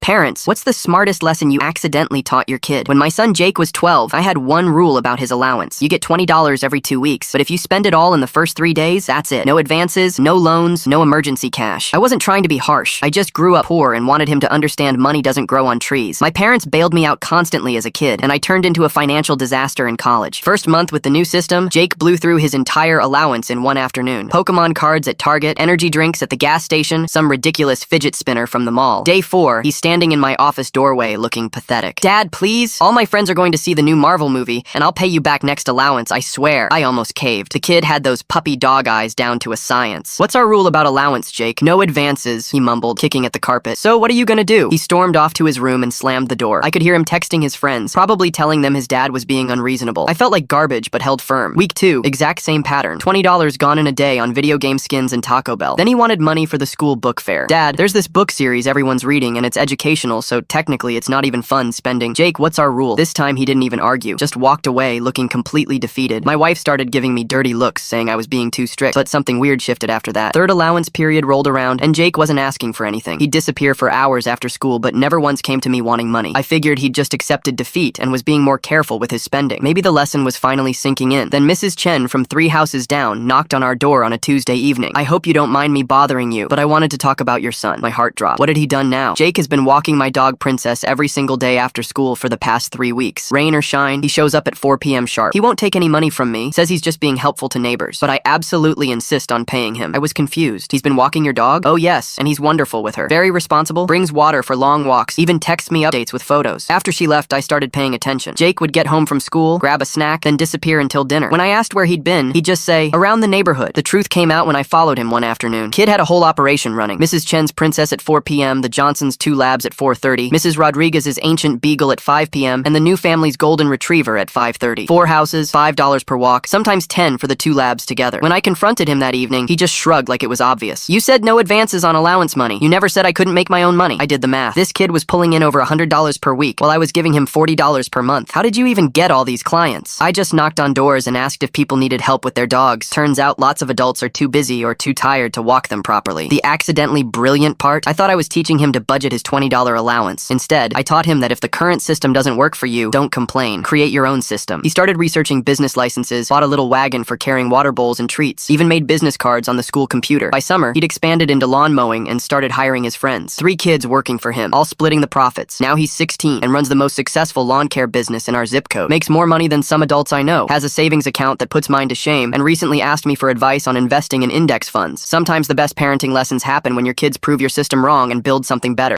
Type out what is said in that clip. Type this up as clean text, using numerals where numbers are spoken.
Parents, what's the smartest lesson you accidentally taught your kid? When my son Jake was 12, I had one rule about his allowance. You get $20 every 2 weeks, but if you spend it all in the first 3 days, that's it. No advances, no loans, no emergency cash. I wasn't trying to be harsh. I just grew up poor and wanted him to understand money doesn't grow on trees. My parents bailed me out constantly as a kid, and I turned into a financial disaster in college. First month with the new system, Jake blew through his entire allowance in one afternoon. Pokemon cards at Target, energy drinks at the gas station, some ridiculous fidget spinner from the mall. Day 4, he's standing in my office doorway looking pathetic. Dad, please? All my friends are going to see the new Marvel movie, and I'll pay you back next allowance, I swear. I almost caved. The kid had those puppy dog eyes down to a science. What's our rule about allowance, Jake? No advances, he mumbled, kicking at the carpet. So what are you gonna do? He stormed off to his room and slammed the door. I could hear him texting his friends, probably telling them his dad was being unreasonable. I felt like garbage, but held firm. Week 2, exact same pattern. $20 gone in a day on video game skins and Taco Bell. Then he wanted money for the school book fair. Dad, there's this book series everyone's reading, and it's educational, so technically it's not even fun spending. Jake, what's our rule? This time he didn't even argue, just walked away looking completely defeated. My wife started giving me dirty looks, saying I was being too strict, but something weird shifted after that. Third allowance period rolled around, and Jake wasn't asking for anything. He'd disappear for hours after school, but never once came to me wanting money. I figured he'd just accepted defeat and was being more careful with his spending. Maybe the lesson was finally sinking in. Then Mrs. Chen from 3 houses down knocked on our door on a Tuesday evening. I hope you don't mind me bothering you, but I wanted to talk about your son. My heart dropped. What had he done now? Jake has been walking my dog Princess every single day after school for the past 3 weeks. Rain or shine, he shows up at 4 p.m. sharp. He won't take any money from me, says he's just being helpful to neighbors, but I absolutely insist on paying him. I was confused. He's been walking your dog? Oh yes, and he's wonderful with her. Very responsible, brings water for long walks, even texts me updates with photos. After she left, I started paying attention. Jake would get home from school, grab a snack, then disappear until dinner. When I asked where he'd been, he'd just say, around the neighborhood. The truth came out when I followed him one afternoon. Kid had a whole operation running. Mrs. Chen's Princess at 4 p.m., the Johnsons' 2 labs at 4:30, Mrs. Rodriguez's Ancient Beagle at 5 p.m., and the new family's Golden Retriever at 5:30. 4 houses, $5 per walk, sometimes 10 for the 2 labs together. When I confronted him that evening, he just shrugged like it was obvious. You said no advances on allowance money. You never said I couldn't make my own money. I did the math. This kid was pulling in over $100 per week, while I was giving him $40 per month. How did you even get all these clients? I just knocked on doors and asked if people needed help with their dogs. Turns out lots of adults are too busy or too tired to walk them properly. The accidentally brilliant part? I thought I was teaching him to budget his $20 allowance. Instead, I taught him that if the current system doesn't work for you, don't complain. Create your own system. He started researching business licenses, bought a little wagon for carrying water bowls and treats, even made business cards on the school computer. By summer, he'd expanded into lawn mowing and started hiring his friends. 3 kids working for him, all splitting the profits. Now he's 16 and runs the most successful lawn care business in our zip code. Makes more money than some adults I know. Has a savings account that puts mine to shame, and recently asked me for advice on investing in index funds. Sometimes the best parenting lessons happen when your kids prove your system wrong and build something better.